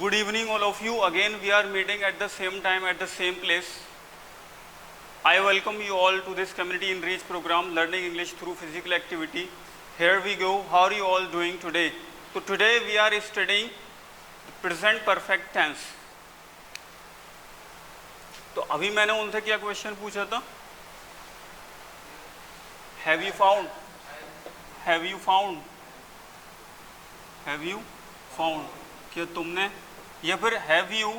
Good evening all of you. Again we are meeting at the same time at the same place. I welcome you all to this community enrich program learning English through physical activity. Here we go. How are you all doing today? So today we are studying present perfect tense. तो अभी मैंने उनसे क्या question पूछा था? Have you found? Have you found? Have you found? क्या तुमने, या फिर have you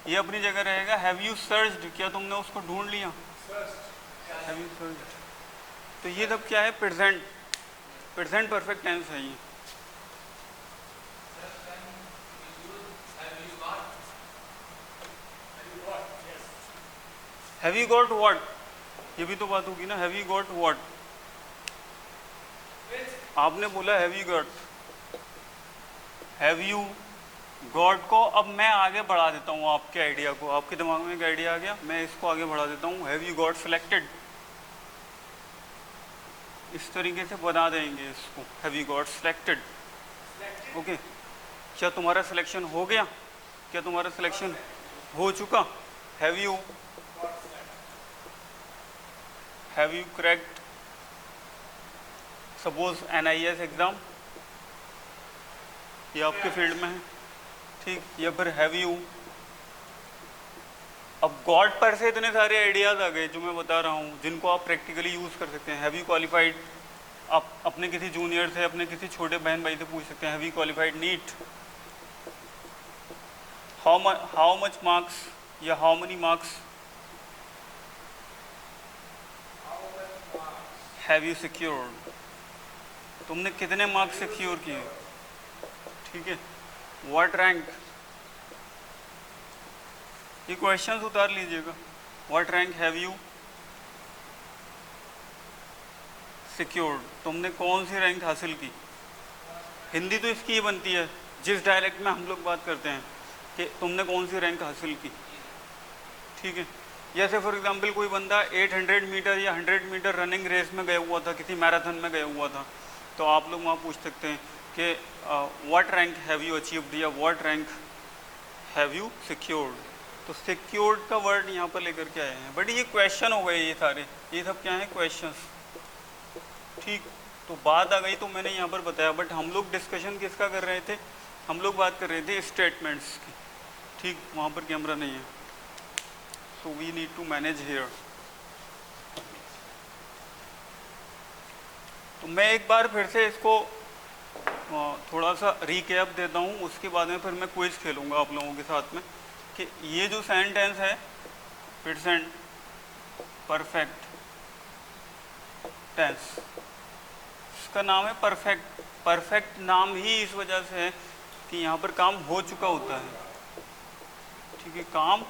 ये अपनी जगह रहेगा, have you searched, क्या तुमने उसको ढूंढ लिया? Have you searched? तो ये सब क्या है? प्रेजेंट परफेक्ट टेंस है ये. Have you got what? ये भी तो बात होगी ना. Have you got what? आपने बोला have you got. Have you got को अब मैं आगे बढ़ा देता हूँ आपके आइडिया को. आपके दिमाग में एक आइडिया आ गया, मैं इसको आगे बढ़ा देता हूँ. Have you got selected? इस तरीके से बना देंगे इसको. Have you got selected? Okay. क्या तुम्हारा सिलेक्शन हो गया? क्या तुम्हारा सिलेक्शन हो चुका? Have you cracked suppose NIS exam? ये आपके फील्ड में है, ठीक. या फिर हैव यू. अब गॉड पर से इतने सारे आइडियाज़ आ गए जो मैं बता रहा हूँ, जिनको आप प्रैक्टिकली यूज़ कर सकते हैं. हैव यू क्वालिफाइड, आप अपने किसी जूनियर से, अपने किसी छोटे बहन भाई से पूछ सकते हैं. Have you qualified NEET? How much marks या how many marks? Have you secured, तुमने कितने मार्क्स सिक्योर किए, ठीक है. व्हाट रैंक, ये क्वेश्चंस उतार लीजिएगा. What rank have you secured, तुमने कौन सी रैंक हासिल की. हिंदी तो इसकी ये बनती है जिस डायलेक्ट में हम लोग बात करते हैं कि तुमने कौन सी रैंक हासिल की, ठीक है. जैसे फॉर एग्जांपल कोई बंदा 800 मीटर या 100 मीटर रनिंग रेस में गया हुआ था, किसी मैराथन में गया हुआ था, तो आप लोग वहाँ पूछ सकते हैं कि what rank have you achieved या what rank have you secured. तो सिक्योर्ड का वर्ड यहाँ पर लेकर के आए हैं. बट ये क्वेश्चन हो गए, ये सारे, ये सब क्या है? क्वेश्चंस, ठीक. तो बात आ गई तो मैंने यहाँ पर बताया. बट हम लोग डिस्कशन किसका कर रहे थे? हम लोग बात कर रहे थे स्टेटमेंट्स की, ठीक. वहाँ पर कैमरा नहीं है, so we need to manage here. तो मैं एक बार फिर से इसको थोड़ा सा रिकैप देता हूँ, उसके बाद में फिर मैं क्विज खेलूँगा आप लोगों के साथ में कि ये जो सेंटेंस है प्रेजेंट परफेक्ट टेंस, इसका नाम है परफेक्ट. परफेक्ट नाम ही इस वजह से है कि यहाँ पर काम हो चुका होता है, ठीक है. काम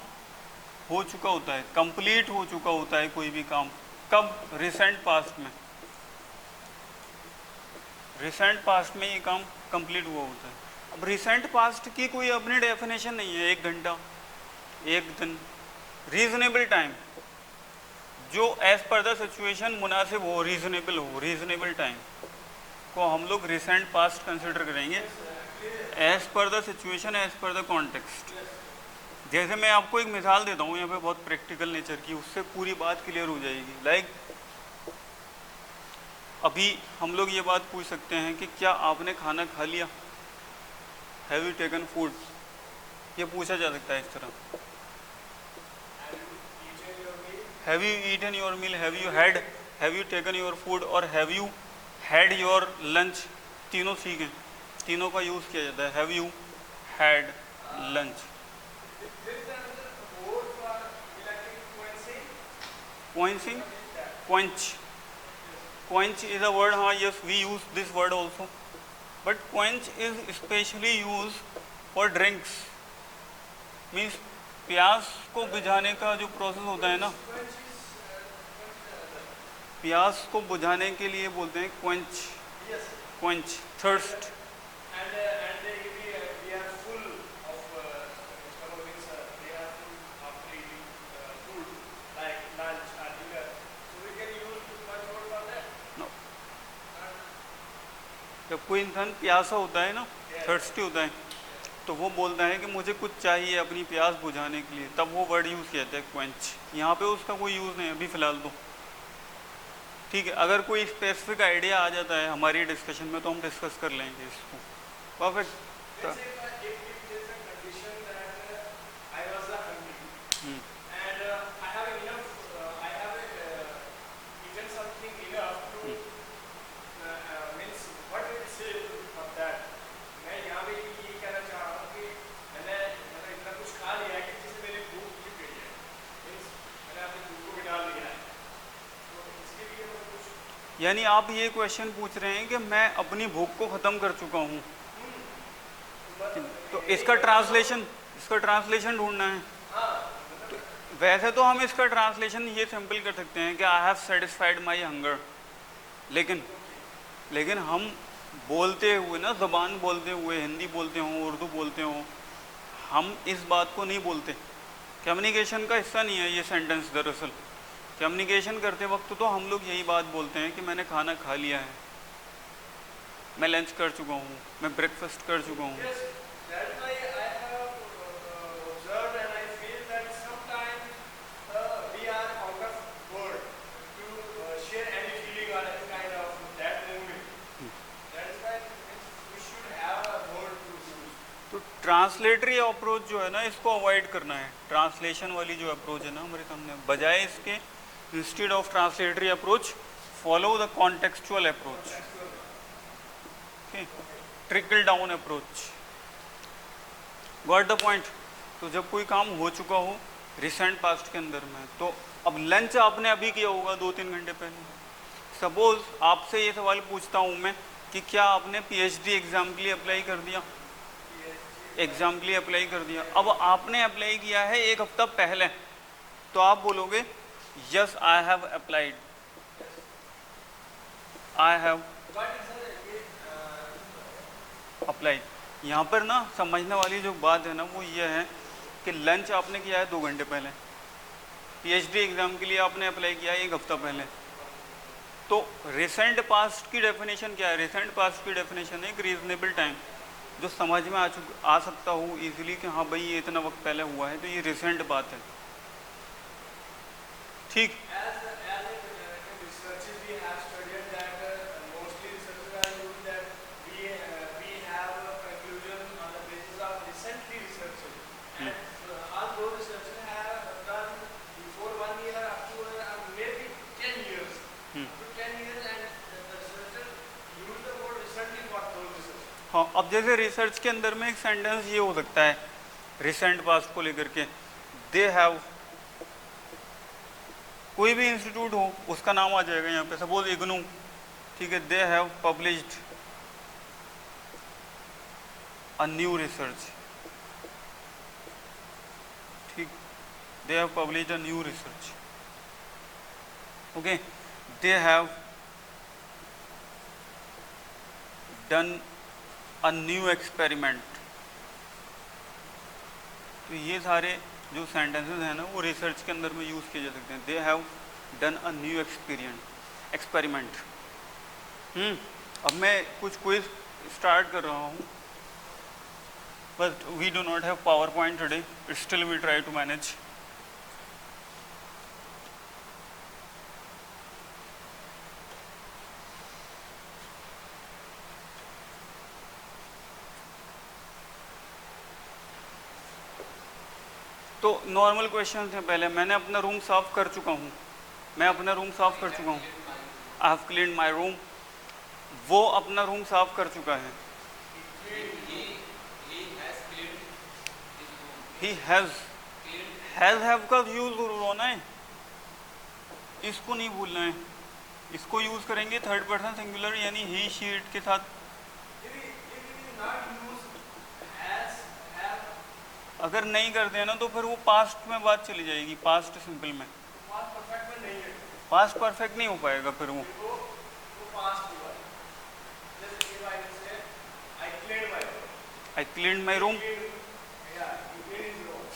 हो चुका होता है, कंप्लीट हो चुका होता है कोई भी काम. कब? रिसेंट पास्ट में. रिसेंट पास्ट में ये काम कंप्लीट हुआ होता है. अब रिसेंट पास्ट की कोई अपनी डेफिनेशन नहीं है. 1 घंटा, 1 दिन, रीजनेबल टाइम, जो एज पर द सिचुएशन मुनासिब हो, रीजनेबल हो, रीजनेबल टाइम को हम लोग रिसेंट पास्ट कंसिडर करेंगे. As per the situation, as per the context. जैसे मैं आपको एक मिसाल देता हूँ यहाँ पे बहुत प्रैक्टिकल नेचर की, उससे पूरी बात क्लियर हो जाएगी. लाइक अभी हम लोग ये बात पूछ सकते हैं कि क्या आपने खाना खा लिया? हैव यू टेकन फूड, ये पूछा जा सकता है इस तरह. Have you eaten your meal, have you taken your food और have you had your lunch. तीनों सीख हैं, तीनों का यूज़ किया जाता है. Have you had lunch. Quenching, quench is a word. हाँ, yes, we use this word also. But quench is especially used for drinks. Means प्यास को बुझाने का जो प्रोसेस होता है ना, प्यास को बुझाने के लिए बोलते हैं quench. Quench, thirst. जब कोई इंसान प्यासा होता है ना, थर्स्टी होता है, तो वो बोलता है कि मुझे कुछ चाहिए अपनी प्यास बुझाने के लिए, तब वो वर्ड यूज़ किया है क्वेंच। यहाँ पे उसका कोई यूज़ नहीं है अभी फ़िलहाल तो। ठीक है, अगर कोई स्पेसिफिक आइडिया आ जाता है हमारी डिस्कशन में तो हम डिस्कस कर लेंगे इसको। परफेक्ट। यानी आप ये क्वेश्चन पूछ रहे हैं कि मैं अपनी भूख को ख़त्म कर चुका हूँ, तो इसका ट्रांसलेशन ढूंढना है। तो वैसे तो हम इसका ट्रांसलेशन ये सिंपल कर सकते हैं कि I have satisfied my hunger, लेकिन हम बोलते हुए ना, ज़बान बोलते हुए, हिंदी बोलते हों, उर्दू बोलते हों, हम इस बात को नहीं बोलते। कम्युनिकेशन का हिस्सा नहीं है ये सेंटेंस। दरअसल कम्युनिकेशन करते वक्त तो हम लोग यही बात बोलते हैं कि मैंने खाना खा लिया है, मैं लंच कर चुका हूँ, मैं ब्रेकफास्ट कर चुका हूँ। तो ट्रांसलेटरी अप्रोच जो है ना, इसको अवॉइड करना है। ट्रांसलेशन वाली जो अप्रोच है ना हमारे सामने, बजाय इसके instead of translatory approach follow the contextual approach, trickle down approach. Got the point. तो जब कोई काम हो चुका हो रिसेंट पास्ट के अंदर में, तो अब लंच आपने अभी किया होगा 2-3 घंटे पहले। सपोज आपसे ये सवाल पूछता हूँ मैं कि क्या आपने पीएचडी एग्जाम के लिए अप्लाई कर दिया? एग्जाम के लिए अप्लाई कर दिया। अब आपने अप्लाई किया है 1 हफ्ता पहले, तो आप बोलोगे yes I have applied, I have applied. यहाँ पर ना समझने वाली जो बात है ना वो ये है कि लंच आपने किया है 2 घंटे पहले, पीएचडी एग्जाम के लिए आपने अप्लाई किया है 1 हफ्ता पहले। तो रिसेंट पास्ट की डेफिनेशन क्या है? रिसेंट पास्ट की डेफिनेशन है एक रीजनेबल टाइम, जो समझ में आ सकता हो इजीली कि हाँ भाई ये इतना वक्त पहले हुआ है, तो ये रिसेंट बात है। ठीक। हाँ, अब जैसे रिसर्च के अंदर में एक सेंटेंस ये हो सकता है रिसेंट पास्ट को लेकर के, दे हैव, कोई भी इंस्टीट्यूट हो उसका नाम आ जाएगा यहाँ पे, सपोज इग्नू, ठीक है, they have published a new research, ठीक, they have published a new research, okay, they have done a new experiment. तो ये सारे जो सेंटेंसेस हैं ना वो रिसर्च के अंदर में यूज़ किए जा सकते हैं। They have done a new experiment. अब मैं कुछ क्विज स्टार्ट कर रहा हूँ, but we do not have power point today, still we try to manage. तो नॉर्मल क्वेश्चन हैं। पहले मैंने अपना रूम साफ कर चुका हूँ, मैं अपना रूम साफ कर चुका हूँ, आई हैव क्लीन्ड माई रूम। वो अपना रूम साफ कर चुका है, ही हैज़ हैव का यूज होना है, इसको नहीं भूलना है। इसको यूज करेंगे थर्ड पर्सन सिंगुलर यानी ही शी इट के साथ। अगर नहीं करते हैं ना तो फिर वो पास्ट में बात चली जाएगी, पास्ट सिंपल में। पास्ट परफेक्ट नहीं हो पाएगा फिर वो। आई क्लीन्ड माई रूम,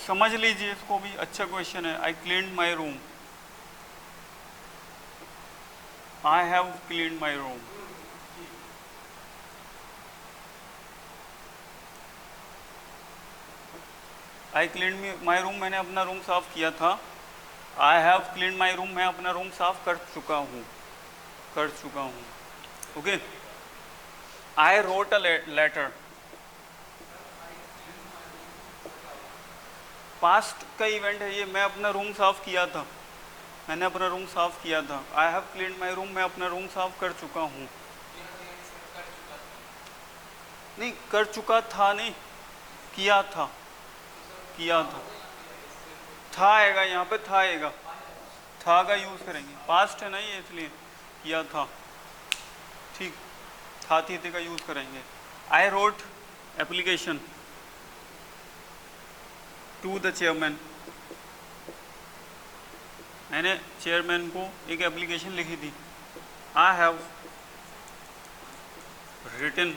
समझ लीजिए इसको भी, अच्छा क्वेश्चन है। I cleaned my room, I have cleaned my room. I clean my room, मैंने अपना रूम साफ किया था। I have clean my room, मैं अपना रूम साफ कर चुका हूँ, कर चुका हूँ। Okay, I wrote a letter, past का इवेंट है ये, मैं अपना रूम साफ किया था, मैंने अपना रूम साफ किया था। I have clean my room, मैं अपना रूम साफ कर चुका हूँ। नहीं, कर चुका था नहीं, किया था, किया था आएगा यहाँ पे, था आएगा, था का यूज करेंगे, पास्ट है ना ये इसलिए, किया था। ठीक, था थी का यूज करेंगे। I wrote application to the chairman, मैंने चेयरमैन को एक एप्लीकेशन लिखी थी। I have written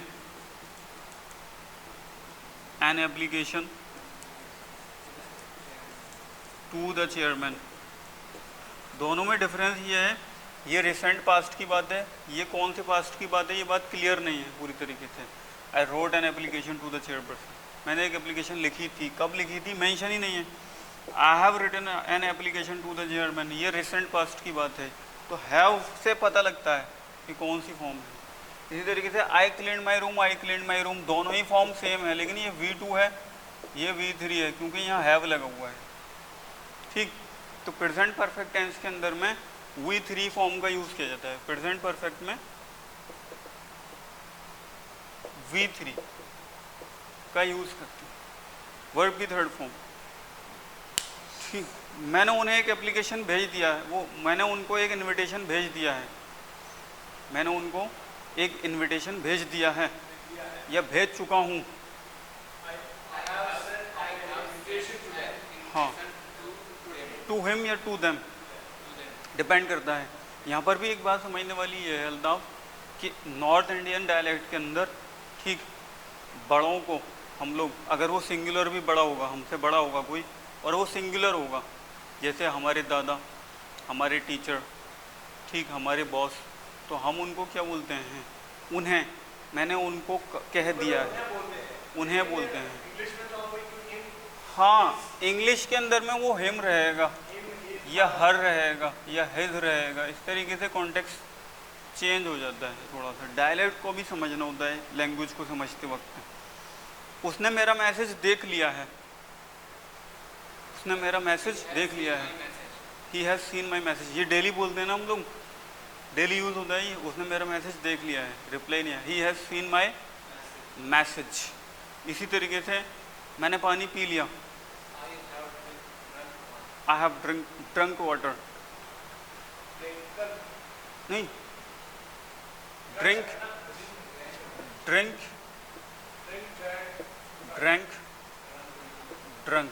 an application to the chairman. दोनों में डिफरेंस ये है, ये रिसेंट पास्ट की बात है, ये कौन से पास्ट की बात है, ये बात क्लियर नहीं है पूरी तरीके से। I wrote an application to the chairperson, मैंने एक एप्लीकेशन लिखी थी, कब लिखी थी मेंशन ही नहीं है। I have written an application to the chairman, ये रिसेंट पास्ट की बात है, तो हैव से पता लगता है कि कौन सी फॉर्म है। इसी तरीके से आई clean my room, I clean my room, दोनों ही फॉर्म सेम है, लेकिन ये V2 है, ये V3 है, क्योंकि यहाँ हैव लगा हुआ है। ठीक, तो प्रेजेंट परफेक्ट टेंस के अंदर में V3 फॉर्म का यूज किया जाता है, प्रेजेंट परफेक्ट में V3 का यूज करते हैं, वर्ब की थर्ड फॉर्म। ठीक, मैंने उन्हें एक एप्लीकेशन भेज दिया है, वो मैंने उनको एक इनविटेशन भेज दिया है, मैंने उनको एक इनविटेशन भेज दिया है या भेज चुका हूँ। हाँ, टू हिम या टू देम, डिपेंड करता है। यहाँ पर भी एक बात समझने वाली है अल्ताफ, कि नॉर्थ इंडियन डायलेक्ट के अंदर, ठीक, बड़ों को हम लोग, अगर वो सिंगुलर भी बड़ा होगा, हमसे बड़ा होगा कोई और वो सिंगुलर होगा, जैसे हमारे दादा, हमारे टीचर, ठीक, हमारे बॉस, तो हम उनको क्या बोलते हैं, उन्हें, मैंने उनको कह दिया है, उन्हें बोलते हैं। हाँ, इंग्लिश के अंदर में वो हिम रहेगा या हर रहेगा या हिज रहेगा, इस तरीके से कॉन्टेक्स्ट चेंज हो जाता है थोड़ा सा। डायलेक्ट को भी समझना होता है लैंग्वेज को समझते वक्त। उसने मेरा मैसेज देख लिया है, उसने मेरा मैसेज देख लिया है, he has seen my message, ये डेली बोलते हैं ना हम लोग, डेली यूज होता है ये, उसने मेरा मैसेज देख लिया है, रिप्लाई नहीं है, he has seen my message. इसी तरीके से मैंने पानी पी लिया, आई हैव ड्रंक वाटर, नहीं, drink, drink, drank, drunk,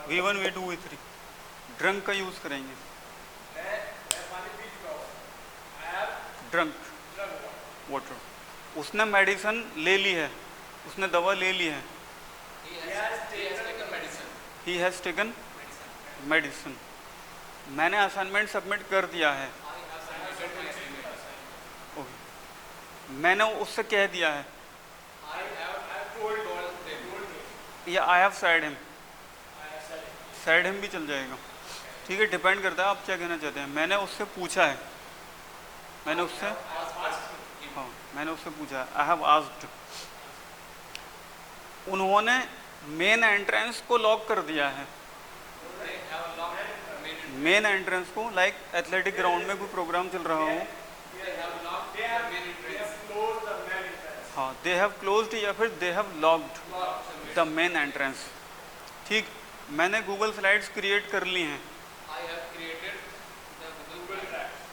V1 V2 V3, drunk का यूज करेंगे, ड्रंक वाटर। उसने मेडिसिन ले ली है, उसने दवा ले ली है, ही हैज़ टेकन मेडिसिन। मैंने असाइनमेंट सबमिट कर दिया है, मैंने उससे कह दिया है, या I have said him, said him भी चल जाएगा, ठीक है, डिपेंड करता है आप क्या कहना चाहते हैं। मैंने उससे पूछा है, मैंने उससे, हाँ, मैंने उससे पूछा, आई हैव आस्क्ड। उन्होंने मेन एंट्रेंस को लॉक कर दिया है, मेन एंट्रेंस को, लाइक एथलेटिक ग्राउंड में कोई प्रोग्राम चल रहा हो, हाँ, दे हैव क्लोज्ड या फिर they have locked the main entrance. ठीक, मैंने गूगल स्लाइड्स क्रिएट कर ली हैं,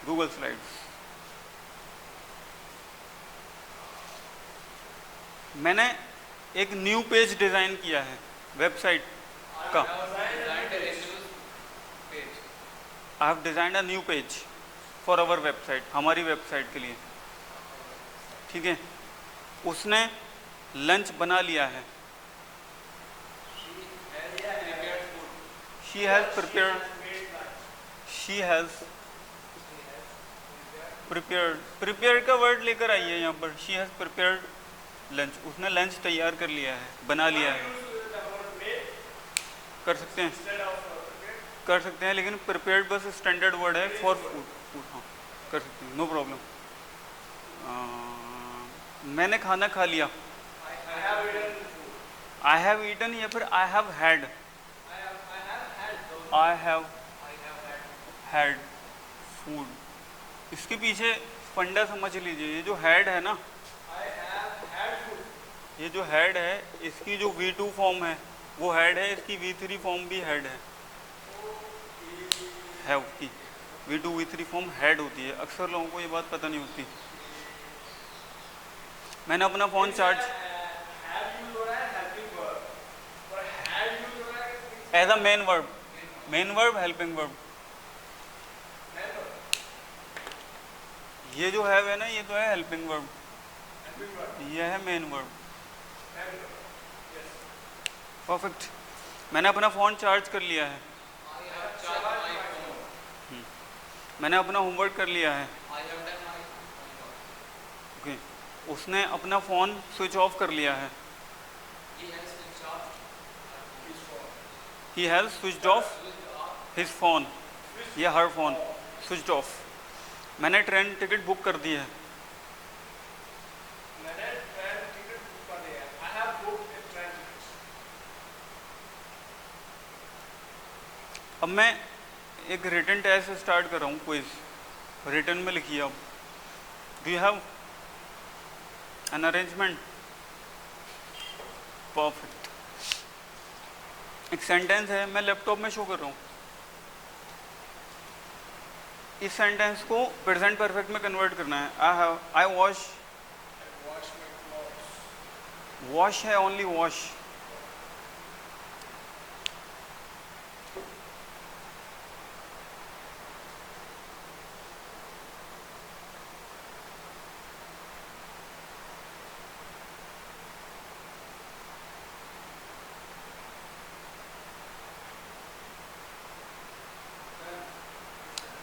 गूगल स्लाइड्स, मैंने एक न्यू पेज डिज़ाइन किया है वेबसाइट का, I have designed a new page for our website, हमारी वेबसाइट के लिए, ठीक है। उसने लंच बना लिया है, she has prepared, she has prepared, prepared का वर्ड लेकर आइए यहाँ पर, शी हैज़ प्रिपेयर्ड लंच, उसने लंच तैयार कर लिया है, बना लिया है, कर सकते हैं, कर सकते हैं, लेकिन प्रिपेयर्ड बस स्टैंडर्ड वर्ड है फॉर फूड। फूड हाँ कर सकते हैं, नो प्रॉब्लम। मैंने खाना खा लिया, आई हैव ईटन या फिर I have had, I have had food. इसके पीछे फंडा समझ लीजिए, ये जो हैड है ना, ये जो हैड है इसकी जो V2 फॉर्म है वो हैड है, इसकी V3 फॉर्म भी हैड है की। V2 V3 फॉर्म हैड होती है, अक्सर लोगों को ये बात पता नहीं होती। मैंने अपना phone charge as a main verb, main verb helping verb. ये जो है ना ये तो है हेल्पिंग वर्ब, ये है मेन वर्ब। परफेक्ट। मैंने अपना फ़ोन चार्ज कर लिया है, मैंने अपना होमवर्क कर लिया है, ओके। उसने अपना फ़ोन स्विच ऑफ कर लिया है, he has switched off his phone या हर फ़ोन, स्विच्ड ऑफ। मैंने ट्रेन टिकट बुक कर दी है, अब मैं एक रिटन टेस्ट स्टार्ट कर रहा हूँ, क्विज रिटन में लिखिए अब। Do you have an arrangement? Perfect. एक सेंटेंस है, मैं लैपटॉप में शो कर रहा हूँ। इस सेंटेंस को प्रेजेंट परफेक्ट में कन्वर्ट करना है। आई वॉश, वॉश है only wash.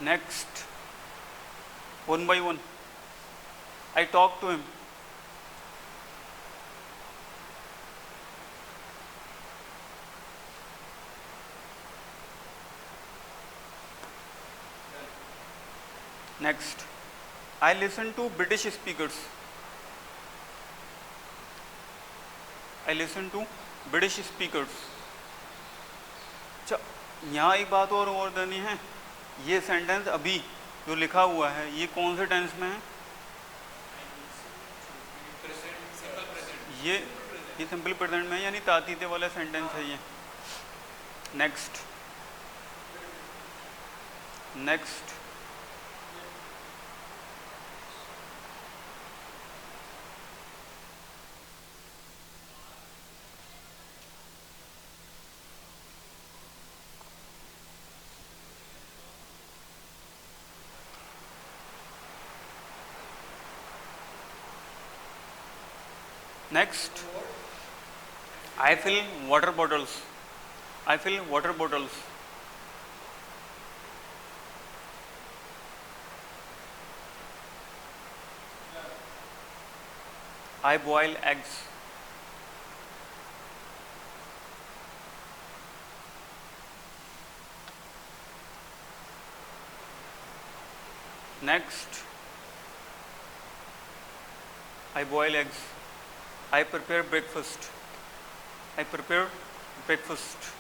Next, one by one, I talk to him. Next, I listen to British speakers. I listen to British speakers. अच्छा, यहाँ एक बात और देनी है, ये सेंटेंस अभी जो लिखा हुआ है ये कौन से टेंस में है? ये सिंपल प्रेजेंट में है, यानी तातीते वाला सेंटेंस है ये। Next, next, next, I fill water bottles. I fill water bottles. I boil eggs. Next, I boil eggs. I prepare breakfast. I prepare breakfast.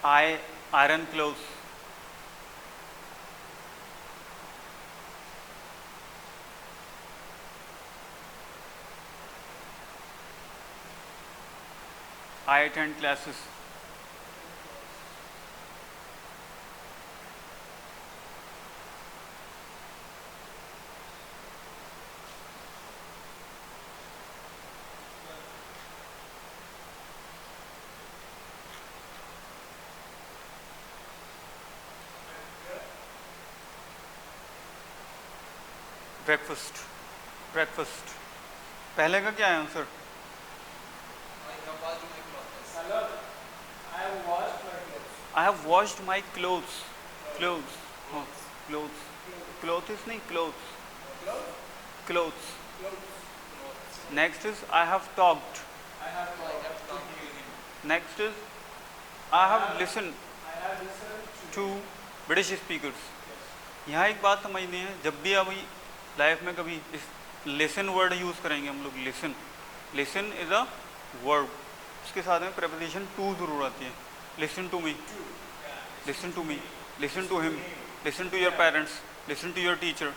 I iron clothes. I attend classes. Breakfast. Breakfast. पहले का क्या है answer? I have washed my clothes, clothes, clothes, clothes नहीं, clothes, clothes. Next is I have talked, next is I have listen to British speakers. यहाँ एक बात समझनी है, जब भी अभी लाइफ में कभी इस लिसन वर्ड यूज़ करेंगे हम लोग, listen, listen is a verb, उसके साथ में प्रेपोजिशन टू जरूर आती है। Listen to me, listen to me, listen to him, listen to your parents, listen to your teacher,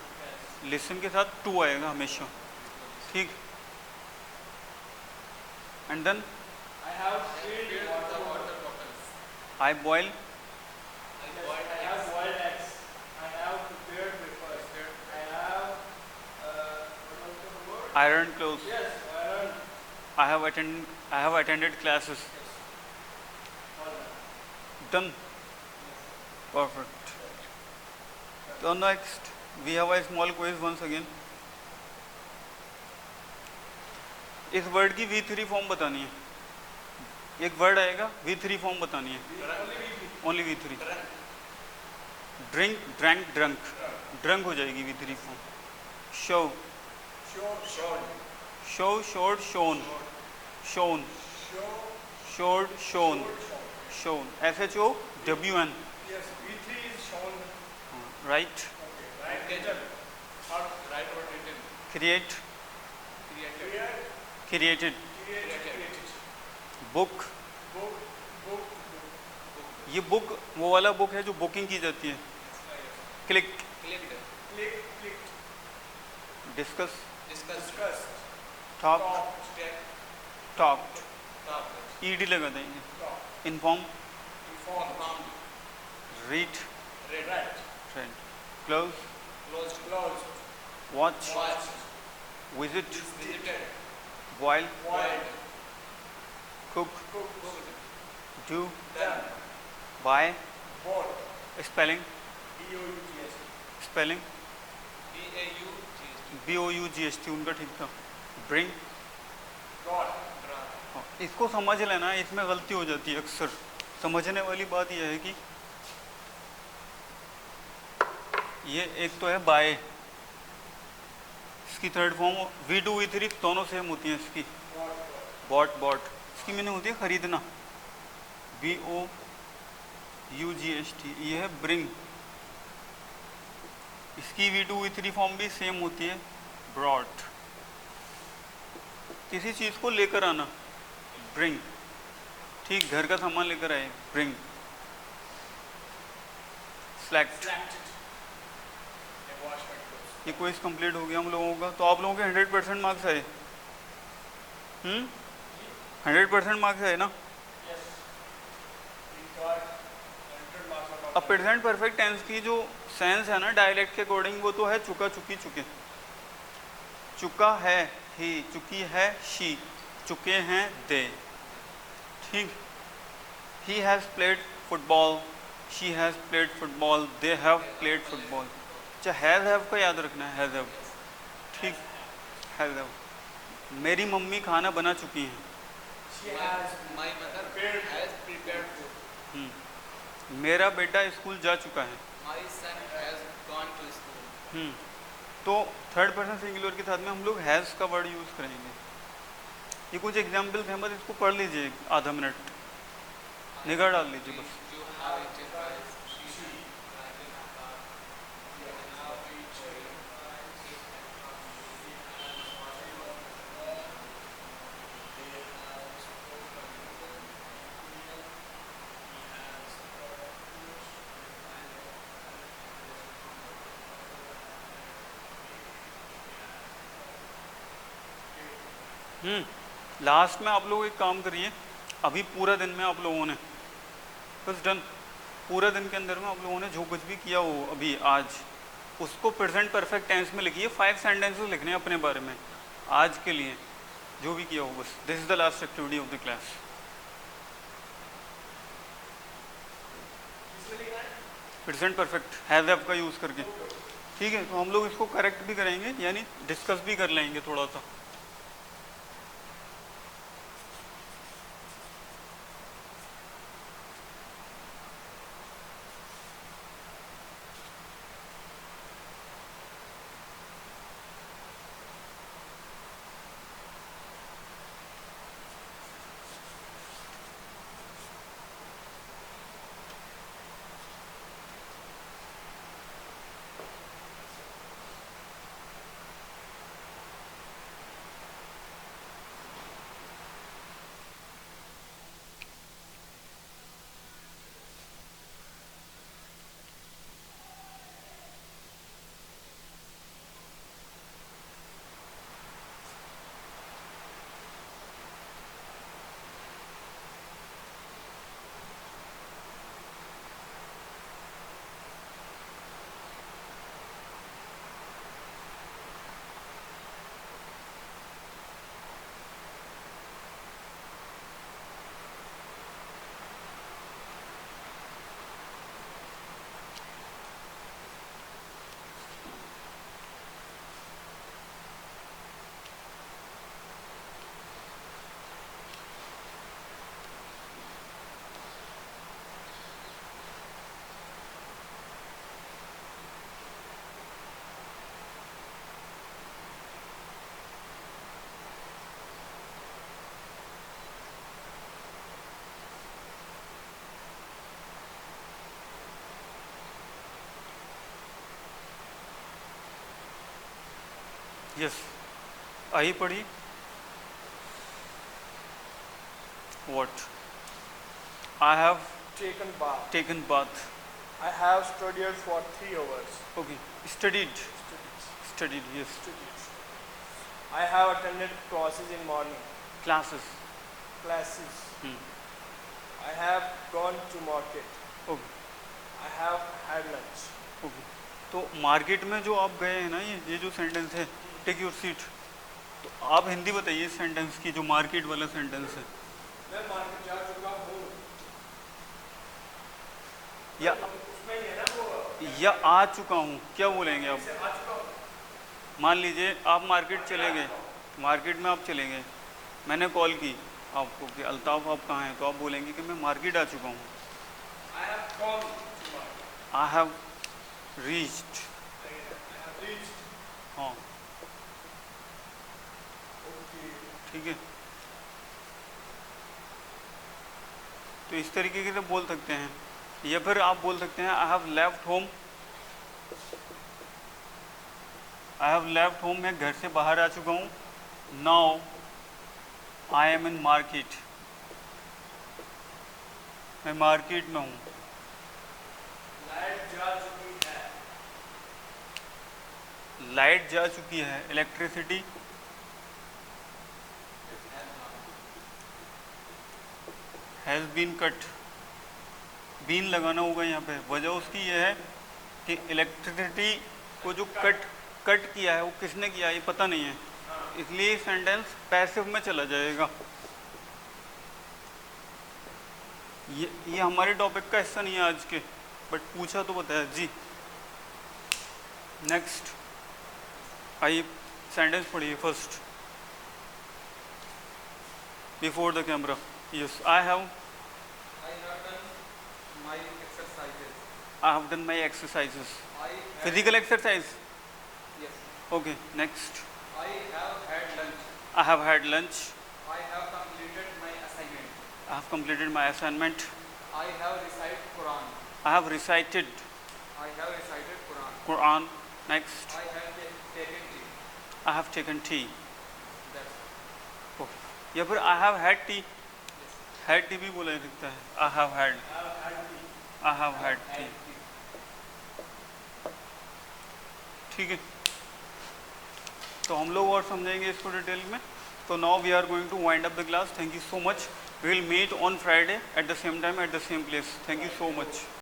listen के साथ टू आएगा हमेशा, ठीक। And then I boil, iron clothes, I have attended classes. Done. Perfect. So next we have a small quiz once again. इस word की V3 form बतानी है। एक वर्ड आएगा, V3 फॉर्म बतानी है, only V3। Drink, drank, drunk, drunk हो जाएगी V3 form. Show, show, showed, shown, shown, showed, shown, shown, SHOWN, right. Create, created. Book, ये बुक वो वाला बुक है जो बुकिंग की जाती है। Click, discuss, talk, talked, ED लगा देंगे। Inform, read, read, close, watch, visit, boil, cook, do, buy, spelling, spelling BOUGST उनका ठीक था। ब्रिंग, इसको समझ लेना, इसमें गलती हो जाती है अक्सर। समझने वाली बात यह है कि ये एक तो है बाय, इसकी थर्ड फॉर्म V2 V3 दोनों सेम होती हैं इसकी। बॉट, बॉट इसकी मीनिंग होती है खरीदना, BOUGST। ये है ब्रिंग, इसकी V2 V3 फॉर्म भी सेम होती है, ब्रॉट, किसी चीज़ को लेकर आना, ब्रिंग, ठीक, घर का सामान लेकर आए, ब्रिंग। सेलेक्ट, ये क्विज कंप्लीट हो गया हम लोगों का। तो आप लोगों के 100% मार्क्स आए, 100% मार्क्स आए ना। अब प्रेजेंट परफेक्ट टेंस की जो सेंस है ना डायलेक्ट के अकॉर्डिंग, वो तो है चुका, चुकी, चुके। चुका है ही, चुकी है शी, चुके हैं दे, ठीक। He has played football, she has played football, they have played football. अच्छा, हैव का याद रखना है, हैज़, ठीक, हैज़। मेरी मम्मी खाना बना चुकी हैं, मेरा बेटा स्कूल जा चुका है, तो थर्ड पर्सन सिंगुलर के साथ में हम लोग हैज़ का वर्ड यूज़ करेंगे। ये कुछ एग्जाम्पल्स हैं, बस इसको पढ़ लीजिए आधा मिनट, निगाह डाल लीजिए बस। लास्ट में आप लोग एक काम करिए, अभी पूरा दिन में आप लोगों ने बस डन, पूरा दिन के अंदर में आप लोगों ने जो कुछ भी किया हो अभी आज, उसको प्रेजेंट परफेक्ट टेंस में लिखिए। 5 सेंटेंसेस लिखने हैं अपने बारे में आज के लिए, जो भी किया हो बस। This is the last activity of the class. Present perfect has have का यूज़ करके, ठीक है। तो हम लोग इसको करेक्ट भी करेंगे, यानी डिस्कस भी कर लेंगे थोड़ा सा। यस, आई पढ़ी। What? I have taken bath. taken bath. I have studied for 3 hours. Okay. Studied. Studied. Studied. Yes. Studied. I have attended classes in morning. Classes. Classes. Hmm. I have gone to market. Okay. I have had lunch. Okay. तो market में जो आप गए हैं ना, ये जो sentence है, टेक योर सीट, तो आप हिंदी बताइए इस सेंटेंस की, जो मार्केट वाला सेंटेंस है। मैं मार्केट जा चुका हूँ। या उसमें ही है ना वो। या आ चुका हूँ, क्या बोलेंगे आप? आ चुका हूँ। मान लीजिए आप मार्केट चले गए, मार्केट में आप चले गए, मैंने कॉल की आपको कि अल्ताफ़ आप कहाँ हैं, तो आप बोलेंगे कि मैं मार्केट आ चुका हूँ। I have gone to market. I have reached. I have reached. हाँ, Okay. ठीक है। तो इस तरीके के से बोल सकते हैं, या फिर आप बोल सकते हैं I have left home. I have left home, मैं घर से बाहर आ चुका हूँ। Now I am in market, मैं मार्केट में हूँ। लाइट जा चुकी है। लाइट जा चुकी है, electricity has been cut. Been लगाना होगा यहाँ पे, वजह उसकी ये है कि इलेक्ट्रिसिटी को जो कट किया है वो किसने किया ये पता नहीं है, इसलिए सेंटेंस पैसिव में चला जाएगा। ये हमारे टॉपिक का हिस्सा नहीं है आज के, बट पूछा तो बताया जी। नेक्स्ट आइए सेंटेंस पढ़िए first, before the camera. Yes, I have done my exercises. Physical exercise. Yes. Okay, next. I have had lunch. I have had lunch. I have completed my assignment. I have completed my assignment. I have recited Quran. I have recited I have recited Quran. Quran. Next. I have taken tea. I have taken tea. That's Okay. या फिर I have had tea. yes. Had tea भी बोला जा सकता है। I have had. I have had tea. I have had tea. ठीक है, तो हम लोग और समझेंगे इसको डिटेल में। तो now we are going to wind up the class. Thank you so much. We will meet on Friday at the same time at the same place. Thank you so much.